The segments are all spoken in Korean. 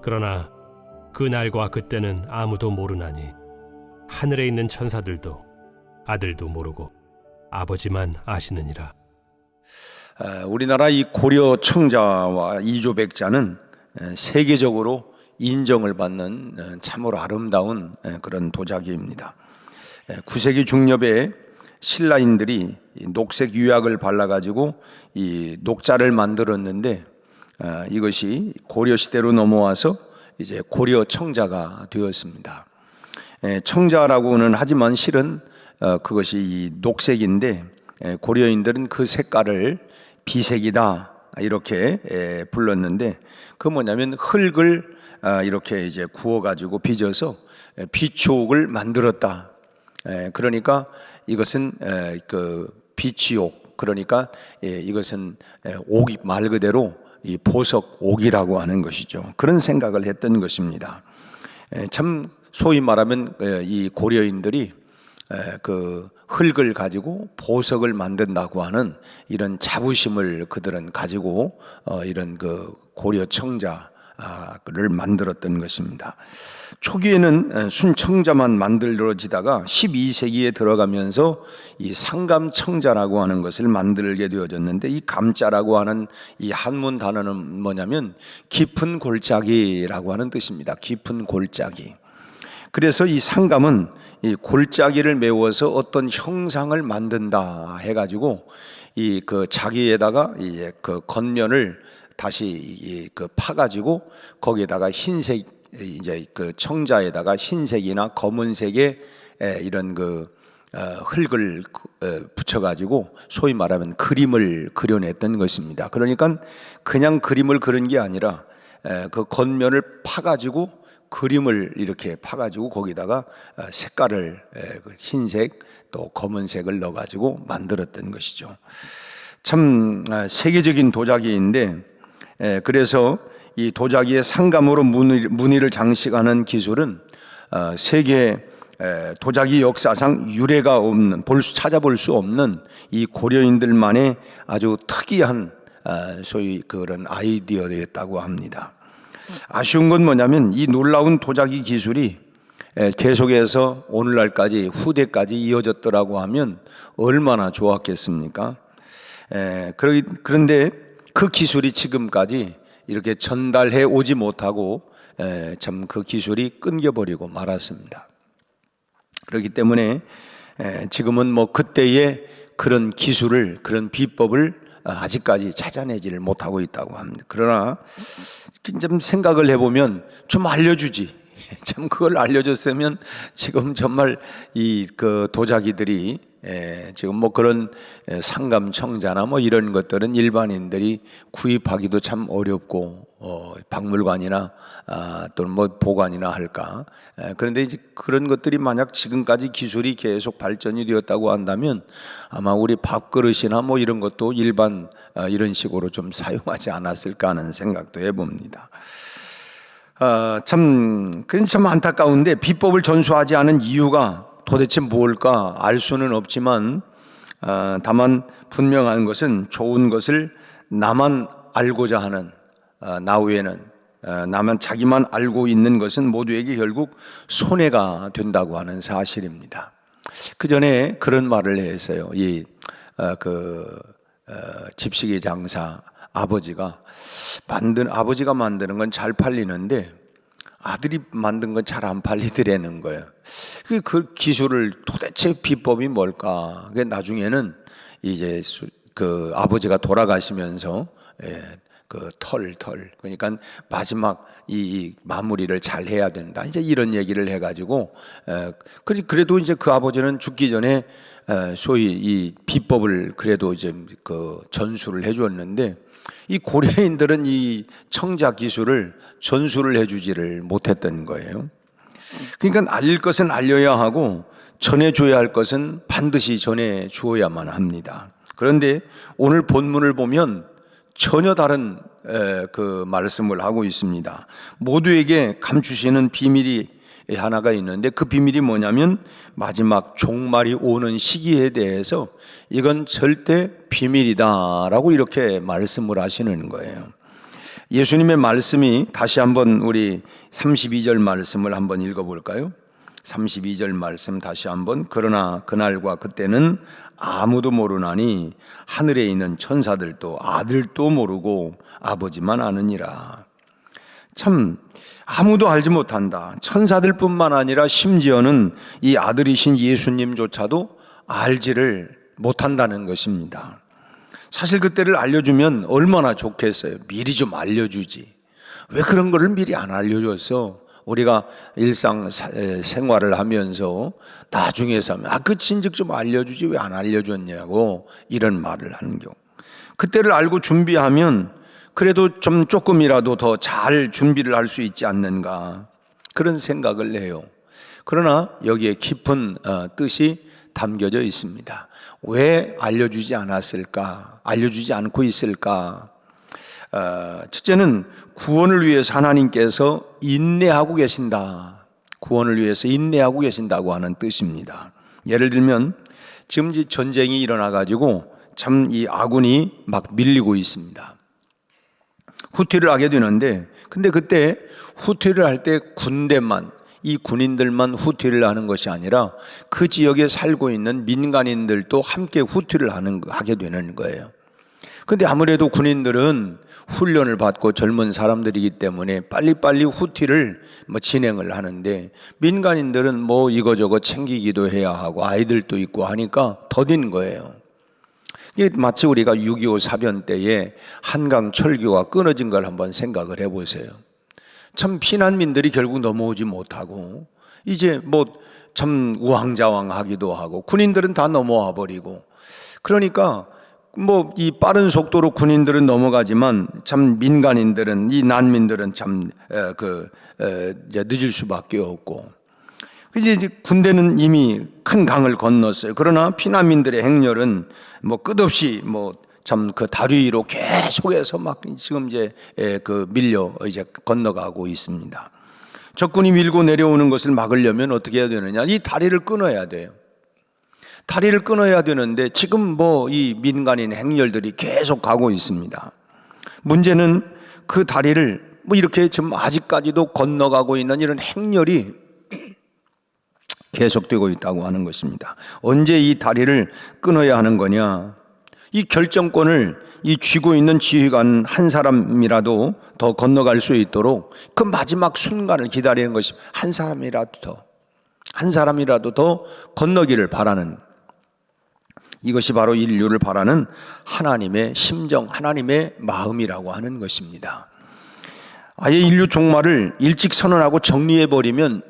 그러나 그 날과 그때는 아무도 모르나니 하늘에 있는 천사들도 아들도 모르고 아버지만 아시느니라. 우리나라 이 고려 청자와 이조백자는 세계적으로 인정을 받는 참으로 아름다운 그런 도자기입니다. 9세기 중엽에 신라인들이 녹색 유약을 발라가지고 이 녹자를 만들었는데 이것이 고려 시대로 넘어와서 이제 고려 청자가 되었습니다. 청자라고는 하지만 실은 그것이 이 녹색인데 고려인들은 그 색깔을 비색이다 이렇게 불렀는데 그 뭐냐면 흙을 이렇게 이제 구워가지고 빚어서 비촉을 만들었다. 그러니까 이것은 그 비치옥, 그러니까 이것은 옥이 말 그대로 이 보석 옥이라고 하는 것이죠. 그런 생각을 했던 것입니다. 참 소위 말하면 이 고려인들이 그 흙을 가지고 보석을 만든다고 하는 이런 자부심을 그들은 가지고 이런 그 고려 청자를 만들었던 것입니다. 초기에는 순청자만 만들어지다가 12세기에 들어가면서 이 상감청자라고 하는 것을 만들게 되어졌는데, 이 감자라고 하는 이 한문 단어는 뭐냐면 깊은 골짜기라고 하는 뜻입니다. 깊은 골짜기. 그래서 이 상감은 이 골짜기를 메워서 어떤 형상을 만든다 해가지고 이 그 자기에다가 이제 그 겉면을 다시 그 파가지고 거기에다가 흰색, 이제 그 청자에다가 흰색이나 검은색의 이런 그 흙을 붙여가지고 소위 말하면 그림을 그려냈던 것입니다. 그러니까 그냥 그림을 그린 게 아니라 그 겉면을 파가지고 그림을 이렇게 파가지고 거기다가 색깔을 흰색 또 검은색을 넣어가지고 만들었던 것이죠. 참 세계적인 도자기인데, 그래서 이 도자기의 상감으로 무늬를 장식하는 기술은 세계 도자기 역사상 유례가 없는, 찾아볼 수 없는 이 고려인들만의 아주 특이한 소위 그런 아이디어였다고 합니다. 아쉬운 건 뭐냐면 이 놀라운 도자기 기술이 계속해서 오늘날까지 후대까지 이어졌더라고 하면 얼마나 좋았겠습니까? 그런데 그 기술이 지금까지 이렇게 전달해 오지 못하고 참 그 기술이 끊겨버리고 말았습니다. 그렇기 때문에 지금은 뭐 그때의 그런 기술을, 그런 비법을 아직까지 찾아내지를 못하고 있다고 합니다. 그러나 좀 생각을 해보면 좀 알려주지. 참 그걸 알려줬으면 지금 정말 이 그 도자기들이 지금 뭐 그런 상감청자나 뭐 이런 것들은 일반인들이 구입하기도 참 어렵고 박물관이나 또는 뭐 보관이나 할까. 그런데 이제 그런 것들이 만약 지금까지 기술이 계속 발전이 되었다고 한다면 아마 우리 밥그릇이나 뭐 이런 것도 일반 이런 식으로 좀 사용하지 않았을까 하는 생각도 해봅니다. 그건 참 안타까운데 비법을 전수하지 않은 이유가 도대체 무엇일까 알 수는 없지만, 다만 분명한 것은 좋은 것을 나만 알고자 하는, 나 외에는 나만 자기만 알고 있는 것은 모두에게 결국 손해가 된다고 하는 사실입니다. 그 전에 그런 말을 했어요. 이 집시기 장사 아버지가 만드는 건 잘 팔리는데 아들이 만든 건 잘 안 팔리더라는 거예요. 그 기술을 도대체 비법이 뭘까? 그 나중에는 이제 그 아버지가 돌아가시면서 그 털 그러니까 마지막 이 마무리를 잘 해야 된다. 이제 이런 얘기를 해가지고 그래도 이제 그 아버지는 죽기 전에 소위 이 비법을 그래도 이제 그 전수를 해주었는데, 이 고려인들은 이 청자 기술을 전수를 해주지를 못했던 거예요. 그러니까 알릴 것은 알려야 하고 전해줘야 할 것은 반드시 전해주어야만 합니다. 그런데 오늘 본문을 보면 전혀 다른 그 말씀을 하고 있습니다. 모두에게 감추시는 비밀이 하나가 있는데, 그 비밀이 뭐냐면 마지막 종말이 오는 시기에 대해서 이건 절대 비밀이다라고 이렇게 말씀을 하시는 거예요. 예수님의 말씀이 다시 한번 우리 32절 말씀을 한번 읽어볼까요? 32절 말씀 다시 한번. 그러나 그날과 그때는 아무도 모르나니 하늘에 있는 천사들도 아들도 모르고 아버지만 아느니라. 참 아무도 알지 못한다. 천사들뿐만 아니라 심지어는 이 아들이신 예수님조차도 알지를 못한다는 것입니다. 사실 그때를 알려주면 얼마나 좋겠어요. 미리 좀 알려주지. 왜 그런 거를 미리 안 알려줬어? 우리가 일상 생활을 하면서 나중에서 그 친즉 좀 알려주지 왜 안 알려줬냐고 이런 말을 하는 경우, 그때를 알고 준비하면 그래도 좀 조금이라도 더 잘 준비를 할 수 있지 않는가 그런 생각을 해요. 그러나 여기에 깊은 뜻이 담겨져 있습니다. 왜 알려주지 않았을까? 알려주지 않고 있을까? 첫째는 구원을 위해서 하나님께서 인내하고 계신다. 구원을 위해서 인내하고 계신다고 하는 뜻입니다. 예를 들면 지금 전쟁이 일어나가지고 참 이 아군이 막 밀리고 있습니다. 후퇴를 하게 되는데, 근데 그때 후퇴를 할 때 군대만, 이 군인들만 후퇴를 하는 것이 아니라 그 지역에 살고 있는 민간인들도 함께 후퇴를 하게 되는 거예요. 근데 아무래도 군인들은 훈련을 받고 젊은 사람들이기 때문에 빨리빨리 후퇴를 진행을 하는데, 민간인들은 이거저거 챙기기도 해야 하고 아이들도 있고 하니까 더딘 거예요. 이게 마치 우리가 6.25 사변 때에 한강 철교가 끊어진 걸 한번 생각을 해보세요. 참 피난민들이 결국 넘어오지 못하고 이제 참 우왕좌왕하기도 하고 군인들은 다 넘어와 버리고, 그러니까 이 빠른 속도로 군인들은 넘어가지만 참 민간인들은, 이 난민들은 참 이제 늦을 수밖에 없고, 이제 군대는 이미 큰 강을 건넜어요. 그러나 피난민들의 행렬은 끝없이 참 그 다리 위로 계속해서 막 지금 이제 밀려 이제 건너가고 있습니다. 적군이 밀고 내려오는 것을 막으려면 어떻게 해야 되느냐? 이 다리를 끊어야 돼요. 다리를 끊어야 되는데 지금 이 민간인 행렬들이 계속 가고 있습니다. 문제는 그 다리를 이렇게 지금 아직까지도 건너가고 있는 이런 행렬이 계속되고 있다고 하는 것입니다. 언제 이 다리를 끊어야 하는 거냐? 이 결정권을 이 쥐고 있는 지휘관 한 사람이라도 더 건너갈 수 있도록 그 마지막 순간을 기다리는 것이 한 사람이라도 더 건너기를 바라는, 이것이 바로 인류를 바라는 하나님의 심정, 하나님의 마음이라고 하는 것입니다. 아예 인류 종말을 일찍 선언하고 정리해버리면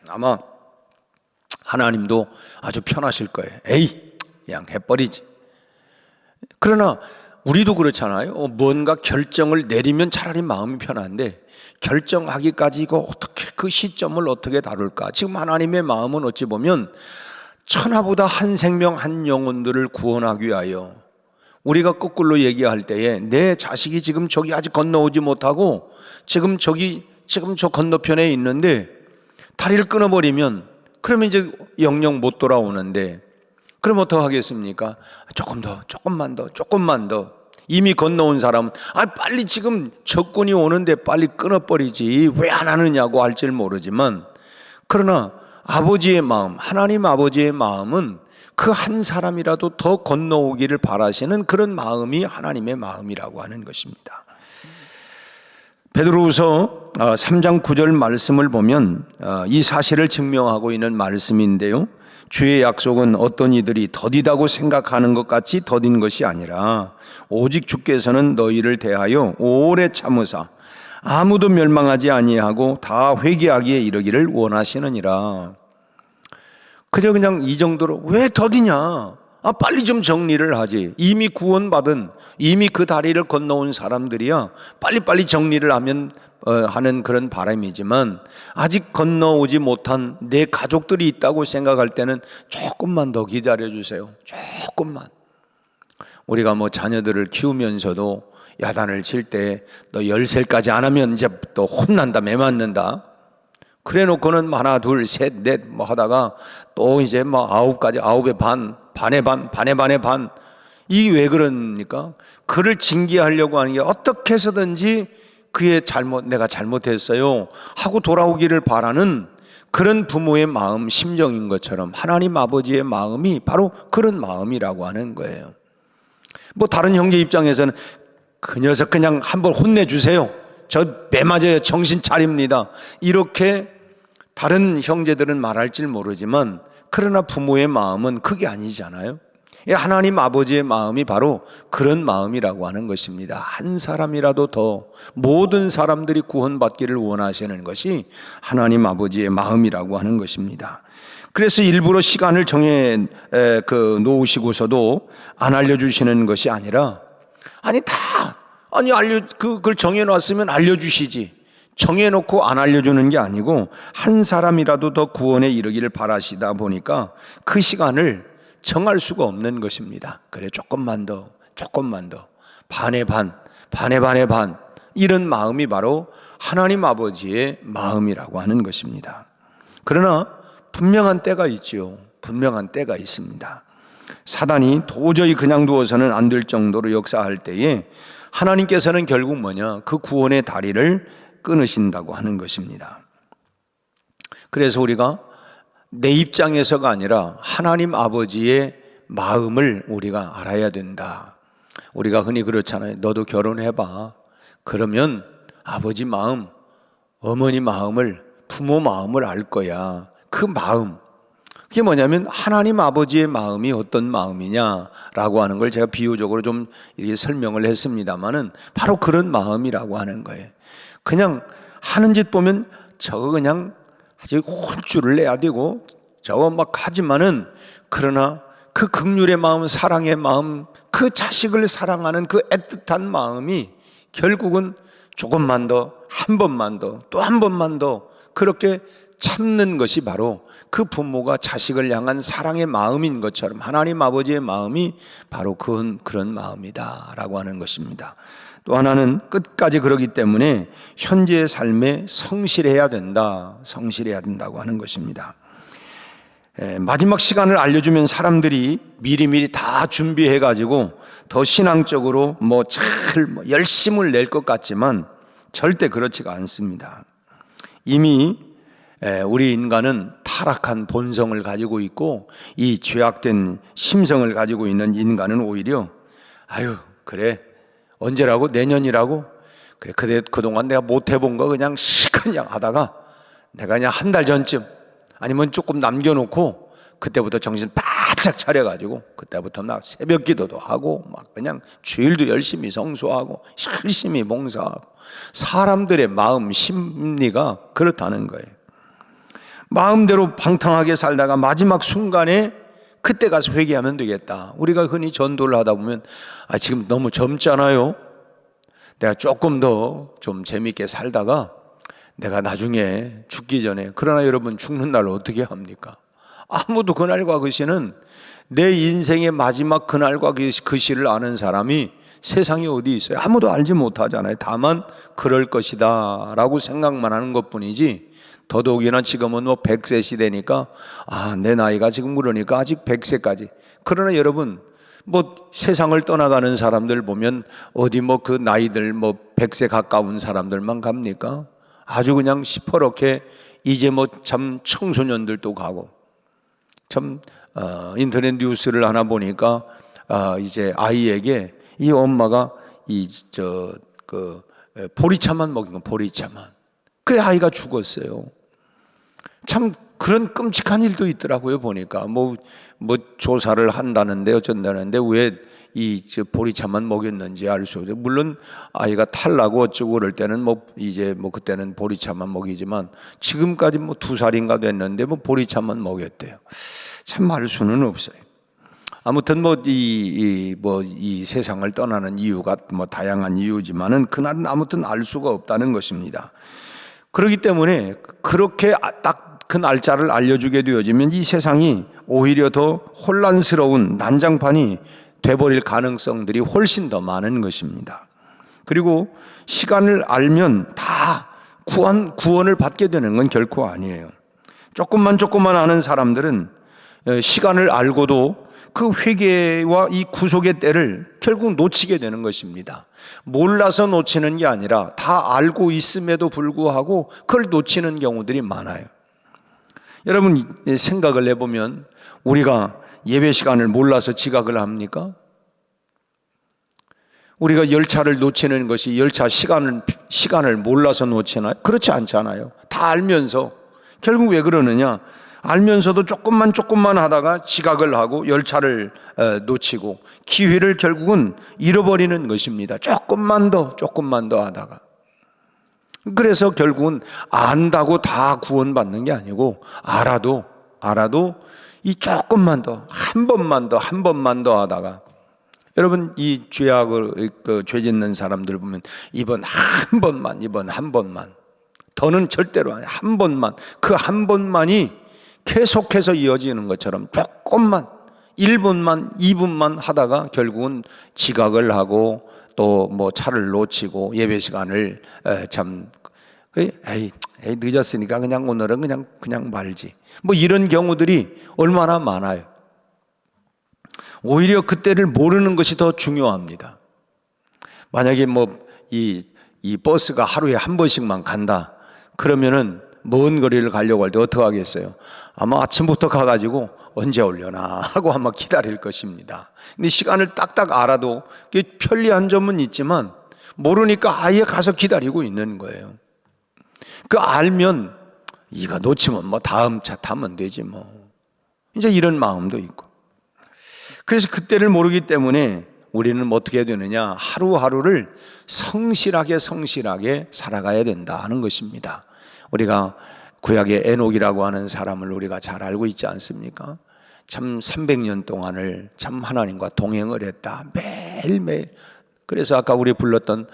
아마 하나님도 아주 편하실 거예요. 에이, 그냥 해버리지. 그러나 우리도 그렇잖아요. 뭔가 결정을 내리면 차라리 마음이 편한데, 결정하기까지 이거 어떻게, 그 시점을 어떻게 다룰까? 지금 하나님의 마음은 어찌 보면 천하보다 한 생명 한 영혼들을 구원하기 위하여, 우리가 거꾸로 얘기할 때에 내 자식이 지금 저기 아직 건너오지 못하고 지금 저 건너편에 있는데 다리를 끊어버리면 그러면 이제 영영 못 돌아오는데, 그럼 어떡하겠습니까? 조금만 더. 이미 건너온 사람은 빨리 지금 적군이 오는데 빨리 끊어버리지 왜 안 하느냐고 할지 모르지만, 그러나 아버지의 마음, 하나님 아버지의 마음은 그 한 사람이라도 더 건너오기를 바라시는 그런 마음이 하나님의 마음이라고 하는 것입니다. 베드로후서 3장 9절 말씀을 보면 이 사실을 증명하고 있는 말씀인데요, 주의 약속은 어떤 이들이 더디다고 생각하는 것 같이 더딘 것이 아니라 오직 주께서는 너희를 대하여 오래 참으사 아무도 멸망하지 아니하고 다 회개하기에 이르기를 원하시느니라. 그저 그냥 이 정도로 왜 더디냐? 빨리 좀 정리를 하지. 이미 구원받은, 이미 그 다리를 건너온 사람들이야 빨리빨리 정리를 하는 그런 바람이지만, 아직 건너오지 못한 내 가족들이 있다고 생각할 때는 조금만 더 기다려주세요. 조금만. 우리가 자녀들을 키우면서도 야단을 칠 때 너 10살까지 안 하면 이제 또 혼난다, 매 맞는다. 그래 놓고는 하나, 둘, 셋, 넷 하다가 또 이제 9까지, 9의 반, 반의 반, 반의 반의 반, 이게 왜 그러니까? 그를 징계하려고 하는 게 어떻게 해서든지 그의 내가 잘못했어요 하고 돌아오기를 바라는 그런 부모의 마음, 심정인 것처럼 하나님 아버지의 마음이 바로 그런 마음이라고 하는 거예요. 뭐 다른 형제 입장에서는 그 녀석 그냥 한번 혼내주세요. 저 매맞아야 정신 차립니다. 이렇게 다른 형제들은 말할지 모르지만 그러나 부모의 마음은 그게 아니잖아요. 하나님 아버지의 마음이 바로 그런 마음이라고 하는 것입니다. 한 사람이라도 더 모든 사람들이 구원받기를 원하시는 것이 하나님 아버지의 마음이라고 하는 것입니다. 그래서 일부러 시간을 정해 놓으시고서도 안 알려주시는 것이 아니라 그걸 정해놨으면 알려주시지. 정해놓고 안 알려주는 게 아니고 한 사람이라도 더 구원에 이르기를 바라시다 보니까 그 시간을 정할 수가 없는 것입니다. 그래 조금만 더 반의 반 이런 마음이 바로 하나님 아버지의 마음이라고 하는 것입니다. 그러나 분명한 때가 있지요. 분명한 때가 있습니다. 사단이 도저히 그냥 두어서는 안 될 정도로 역사할 때에 하나님께서는 결국 그 구원의 다리를 끊으신다고 하는 것입니다. 그래서 우리가 내 입장에서가 아니라 하나님 아버지의 마음을 우리가 알아야 된다. 우리가 흔히 그렇잖아요. 너도 결혼해봐. 그러면 아버지 마음, 어머니 마음을, 부모 마음을 알 거야. 그 마음, 그게 뭐냐면 하나님 아버지의 마음이 어떤 마음이냐라고 하는 걸 제가 비유적으로 좀 이렇게 설명을 했습니다만은 바로 그런 마음이라고 하는 거예요. 그냥 하는 짓 보면 저거 그냥 아주 혼쭐을 내야 되고 저거 막 하지만은 그러나 그 긍휼의 마음, 사랑의 마음, 그 자식을 사랑하는 그 애틋한 마음이 결국은 조금만 더, 한 번만 더, 또 한 번만 더 그렇게 참는 것이 바로 그 부모가 자식을 향한 사랑의 마음인 것처럼 하나님 아버지의 마음이 바로 그런 마음이다라고 하는 것입니다. 또 하나는 끝까지 그러기 때문에 현재의 삶에 성실해야 된다고 하는 것입니다. 마지막 시간을 알려주면 사람들이 미리미리 다 준비해가지고 더 신앙적으로 열심을 낼 것 같지만 절대 그렇지가 않습니다. 이미 우리 인간은 타락한 본성을 가지고 있고 이 죄악된 심성을 가지고 있는 인간은 오히려 그래 언제라고? 내년이라고? 그래 그동안 내가 못 해본 거 그냥 시큰냥 하다가 내가 그냥 한 달 전쯤 아니면 조금 남겨놓고 그때부터 정신 바짝 차려가지고 그때부터 막 새벽 기도도 하고 막 그냥 주일도 열심히 성수하고 열심히 봉사하고 사람들의 마음 심리가 그렇다는 거예요. 마음대로 방탕하게 살다가 마지막 순간에 그때 가서 회개하면 되겠다. 우리가 흔히 전도를 하다 보면 지금 너무 젊잖아요. 내가 조금 더 좀 재밌게 살다가 내가 나중에 죽기 전에 그러나 여러분 죽는 날 어떻게 합니까? 아무도 그날과 그 시는 내 인생의 마지막 그날과 그 시를 아는 사람이 세상에 어디 있어요? 아무도 알지 못하잖아요. 다만 그럴 것이다 라고 생각만 하는 것뿐이지 더더욱이나 지금은 100세 시대니까 내 나이가 지금 그러니까 아직 100세까지. 그러나 여러분 세상을 떠나가는 사람들 보면 어디 그 나이들 100세 가까운 사람들만 갑니까? 아주 그냥 시퍼렇게 이제 참 청소년들도 가고 참 인터넷 뉴스를 하나 보니까 이제 아이에게 이 엄마가 보리차만 먹인 거 보리차만 그래 아이가 죽었어요. 참 그런 끔찍한 일도 있더라고요. 보니까 조사를 한다는데 어쩐다는데 왜 이 보리차만 먹였는지 알 수 없어요. 물론 아이가 탈나고 어쩌고 그럴 때는 그때는 보리차만 먹이지만 지금까지 2살인가 됐는데 보리차만 먹였대요. 참 알 수는 없어요. 아무튼 이 세상을 떠나는 이유가 다양한 이유지만은 그날은 아무튼 알 수가 없다는 것입니다. 그렇기 때문에 그렇게 딱 그 날짜를 알려주게 되어지면 이 세상이 오히려 더 혼란스러운 난장판이 돼버릴 가능성들이 훨씬 더 많은 것입니다. 그리고 시간을 알면 다 구원을 받게 되는 건 결코 아니에요. 조금만 아는 사람들은 시간을 알고도 그 회개와 이 구속의 때를 결국 놓치게 되는 것입니다. 몰라서 놓치는 게 아니라 다 알고 있음에도 불구하고 그걸 놓치는 경우들이 많아요. 여러분 생각을 해보면 우리가 예배 시간을 몰라서 지각을 합니까? 우리가 열차를 놓치는 것이 열차 시간을 몰라서 놓치나요? 그렇지 않잖아요. 다 알면서. 결국 왜 그러느냐? 알면서도 조금만 하다가 지각을 하고 열차를 놓치고 기회를 결국은 잃어버리는 것입니다. 조금만 더 하다가. 그래서 결국은 안다고 다 구원받는 게 아니고 알아도 이 조금만 더, 한 번만 더 하다가, 여러분 이 죄악을 죄 짓는 사람들 보면 이번 한 번만 더는 절대로 아니야. 한 번만, 그 한 번만이 계속해서 이어지는 것처럼 조금만 1분만 2분만 하다가 결국은 지각을 하고 또 뭐 차를 놓치고 예배 시간을 늦었으니까 그냥 오늘은 그냥 말지, 뭐 이런 경우들이 얼마나 많아요. 오히려 그때를 모르는 것이 더 중요합니다. 만약에 뭐 이 버스가 하루에 한 번씩만 간다 그러면은 먼 거리를 가려고 할 때 어떻게 하겠어요? 아마 아침부터 가가지고 언제 오려나 하고 아마 기다릴 것입니다. 근데 시간을 딱딱 알아도 편리한 점은 있지만 모르니까 아예 가서 기다리고 있는 거예요. 그 알면 이거 놓치면 뭐 다음 차 타면 되지 뭐, 이제 이런 마음도 있고. 그래서 그때를 모르기 때문에 우리는 어떻게 해야 되느냐? 하루하루를 성실하게 살아가야 된다 하는 것입니다. 우리가 구약의 에녹이라고 하는 사람을 우리가 잘 알고 있지 않습니까? 참 300년 동안을 참 하나님과 동행을 했다. 매일매일. 그래서 아까 우리 불렀던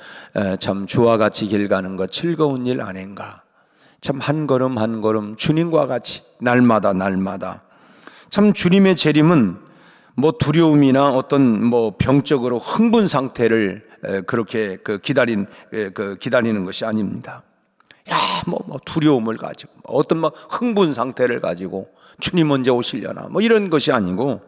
참 주와 같이 길 가는 것 즐거운 일 아닌가. 참 한 걸음 한 걸음 주님과 같이 날마다 참 주님의 재림은 뭐 두려움이나 어떤 뭐 병적으로 흥분 상태를 그렇게 기다리는 것이 아닙니다. 뭐 두려움을 가지고 어떤 막 흥분 상태를 가지고 주님 언제 오시려나 뭐 이런 것이 아니고,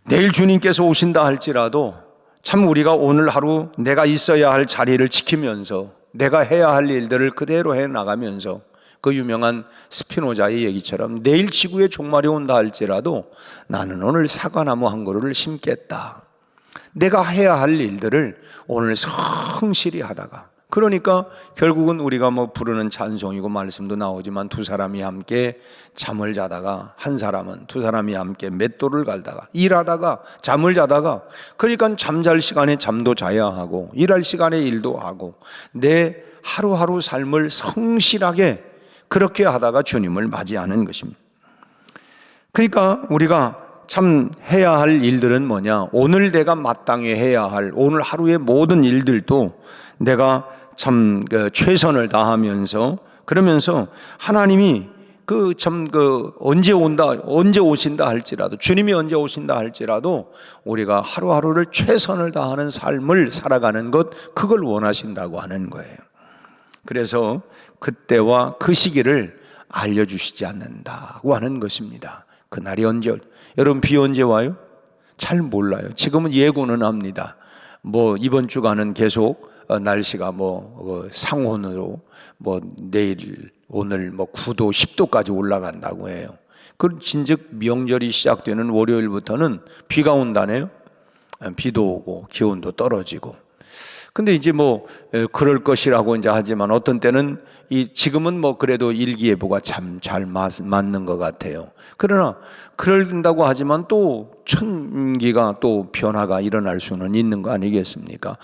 내일 주님께서 오신다 할지라도 참 우리가 오늘 하루 내가 있어야 할 자리를 지키면서 내가 해야 할 일들을 그대로 해 나가면서, 그 유명한 스피노자의 얘기처럼 내일 지구에 종말이 온다 할지라도 나는 오늘 사과나무 한 그루를 심겠다. 내가 해야 할 일들을 오늘 성실히 하다가, 그러니까 결국은 우리가 뭐 부르는 찬송이고 말씀도 나오지만 두 사람이 함께 잠을 자다가 한 사람은, 두 사람이 함께 맷돌을 갈다가 일하다가 잠을 자다가, 그러니까 잠잘 시간에 잠도 자야 하고 일할 시간에 일도 하고 내 하루하루 삶을 성실하게 그렇게 하다가 주님을 맞이하는 것입니다. 그러니까 우리가 참 해야 할 일들은 뭐냐? 오늘 내가 마땅히 해야 할 오늘 하루의 모든 일들도 내가 참 최선을 다하면서, 그러면서 하나님이 언제 오신다 할지라도, 주님이 언제 오신다 할지라도 우리가 하루하루를 최선을 다하는 삶을 살아가는 것, 그걸 원하신다고 하는 거예요. 그래서 그때와 그 시기를 알려주시지 않는다고 하는 것입니다. 그날이 언제, 여러분 비 언제 와요? 잘 몰라요. 지금은 예고는 합니다. 뭐 이번 주간은 계속 날씨가 상온으로 내일 오늘 9도 10도까지 올라간다고 해요. 진즉 명절이 시작되는 월요일부터는 비가 온다네요. 비도 오고 기온도 떨어지고. 근데 이제 그럴 것이라고 이제 하지만 어떤 때는 지금은 그래도 일기예보가 참 잘 맞는 것 같아요. 그러나 그런다고 하지만 또 천기가 또 변화가 일어날 수는 있는 거 아니겠습니까?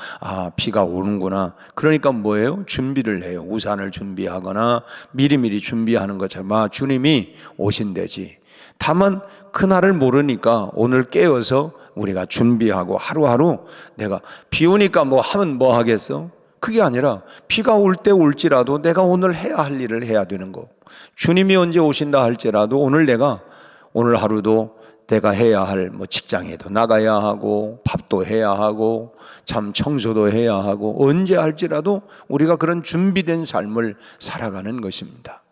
비가 오는구나. 그러니까 뭐예요? 준비를 해요. 우산을 준비하거나 미리미리 준비하는 것처럼 주님이 오신대지. 다만 그날을 모르니까 오늘 깨어서 우리가 준비하고 하루하루 내가 비 오니까 하면 뭐 하겠어? 그게 아니라 비가 올 때 올지라도 내가 오늘 해야 할 일을 해야 되는 거. 주님이 언제 오신다 할지라도 오늘 하루도 내가 해야 할 직장에도 나가야 하고 밥도 해야 하고 참 청소도 해야 하고 언제 할지라도 우리가 그런 준비된 삶을 살아가는 것입니다.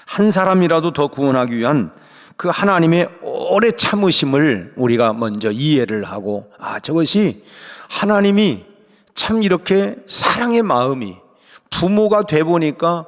한 사람이라도 더 구원하기 위한 그 하나님의 오래 참으심을 우리가 먼저 이해를 하고, 저것이 하나님이 참 이렇게 사랑의 마음이, 부모가 돼 보니까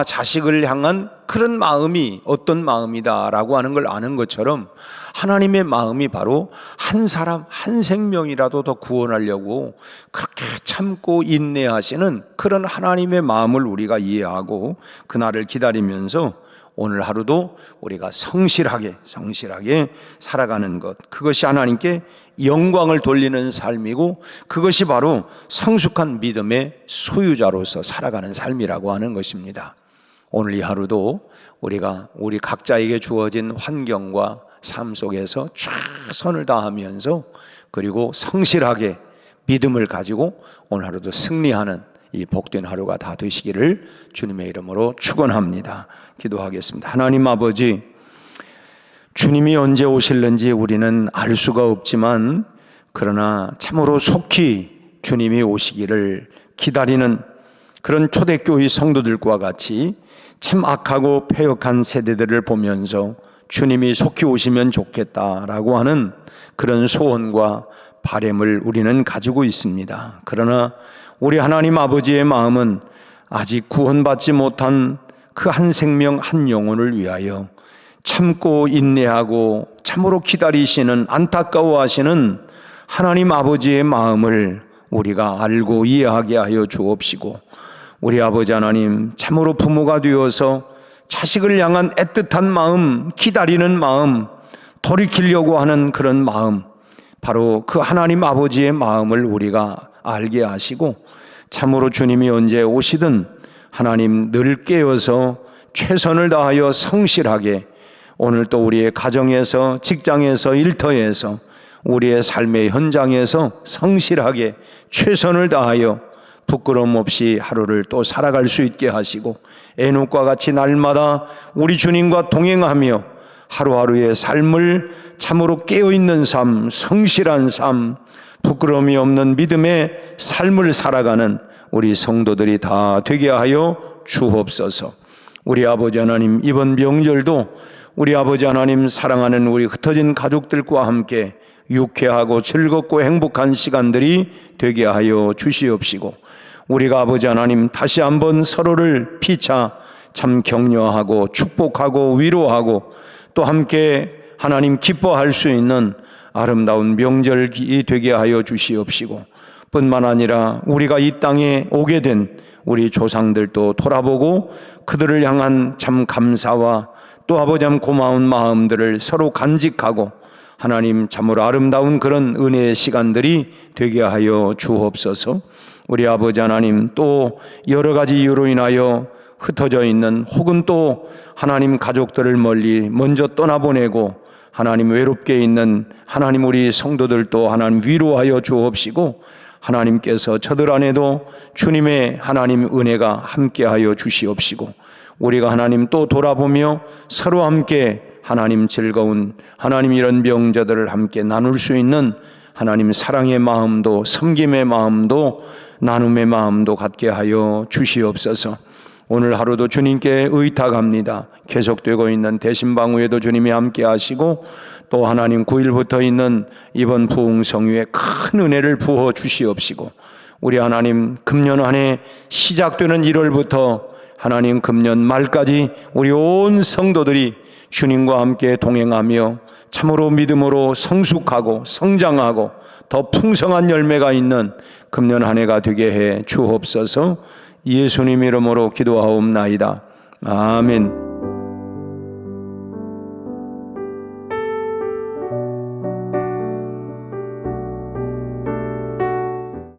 자식을 향한 그런 마음이 어떤 마음이다라고 하는 걸 아는 것처럼, 하나님의 마음이 바로 한 사람 한 생명이라도 더 구원하려고 그렇게 참고 인내하시는 그런 하나님의 마음을 우리가 이해하고 그날을 기다리면서 오늘 하루도 우리가 성실하게 살아가는 것, 그것이 하나님께 영광을 돌리는 삶이고, 그것이 바로 성숙한 믿음의 소유자로서 살아가는 삶이라고 하는 것입니다. 오늘 이 하루도 우리가 우리 각자에게 주어진 환경과 삶 속에서 최선을 다하면서, 그리고 성실하게 믿음을 가지고 오늘 하루도 승리하는 이 복된 하루가 다 되시기를 주님의 이름으로 축원합니다. 기도하겠습니다. 하나님 아버지, 주님이 언제 오실는지 우리는 알 수가 없지만, 그러나 참으로 속히 주님이 오시기를 기다리는 그런 초대교회 성도들과 같이 참 악하고 패역한 세대들을 보면서 주님이 속히 오시면 좋겠다라고 하는 그런 소원과 바람을 우리는 가지고 있습니다. 그러나 우리 하나님 아버지의 마음은 아직 구원받지 못한 그 한 생명 한 영혼을 위하여 참고 인내하고 참으로 기다리시는, 안타까워하시는 하나님 아버지의 마음을 우리가 알고 이해하게 하여 주옵시고, 우리 아버지 하나님, 참으로 부모가 되어서 자식을 향한 애틋한 마음, 기다리는 마음, 돌이키려고 하는 그런 마음, 바로 그 하나님 아버지의 마음을 우리가 알게 하시고, 참으로 주님이 언제 오시든 하나님 늘 깨어서 최선을 다하여 성실하게 오늘 또 우리의 가정에서, 직장에서, 일터에서, 우리의 삶의 현장에서 성실하게 최선을 다하여 부끄러움 없이 하루를 또 살아갈 수 있게 하시고, 에녹과 같이 날마다 우리 주님과 동행하며 하루하루의 삶을 참으로 깨어있는 삶, 성실한 삶, 부끄러움이 없는 믿음의 삶을 살아가는 우리 성도들이 다 되게 하여 주옵소서. 우리 아버지 하나님, 이번 명절도 우리 아버지 하나님 사랑하는 우리 흩어진 가족들과 함께 유쾌하고 즐겁고 행복한 시간들이 되게 하여 주시옵시고, 우리가 아버지 하나님 다시 한번 서로를 피차 참 격려하고 축복하고 위로하고 또 함께 하나님 기뻐할 수 있는 아름다운 명절이 되게 하여 주시옵시고, 뿐만 아니라 우리가 이 땅에 오게 된 우리 조상들도 돌아보고 그들을 향한 참 감사와 또 아버지 참 고마운 마음들을 서로 간직하고 하나님 참으로 아름다운 그런 은혜의 시간들이 되게 하여 주옵소서. 우리 아버지 하나님, 또 여러 가지 이유로 인하여 흩어져 있는, 혹은 또 하나님 가족들을 멀리 먼저 떠나보내고 하나님 외롭게 있는 하나님 우리 성도들도 하나님 위로하여 주옵시고, 하나님께서 저들 안에도 주님의 하나님 은혜가 함께하여 주시옵시고, 우리가 하나님 또 돌아보며 서로 함께 하나님 즐거운 하나님 이런 명절들을 함께 나눌 수 있는 하나님 사랑의 마음도, 섬김의 마음도, 나눔의 마음도 갖게 하여 주시옵소서. 오늘 하루도 주님께 의탁합니다. 계속되고 있는 대신방후에도 주님이 함께 하시고, 또 하나님 9일부터 있는 이번 부흥성유에 큰 은혜를 부어 주시옵시고, 우리 하나님 금년 한 해 시작되는 1월부터 하나님 금년 말까지 우리 온 성도들이 주님과 함께 동행하며 참으로 믿음으로 성숙하고 성장하고 더 풍성한 열매가 있는 금년 한 해가 되게 해 주옵소서. 예수님 이름으로 기도하옵나이다. 아멘.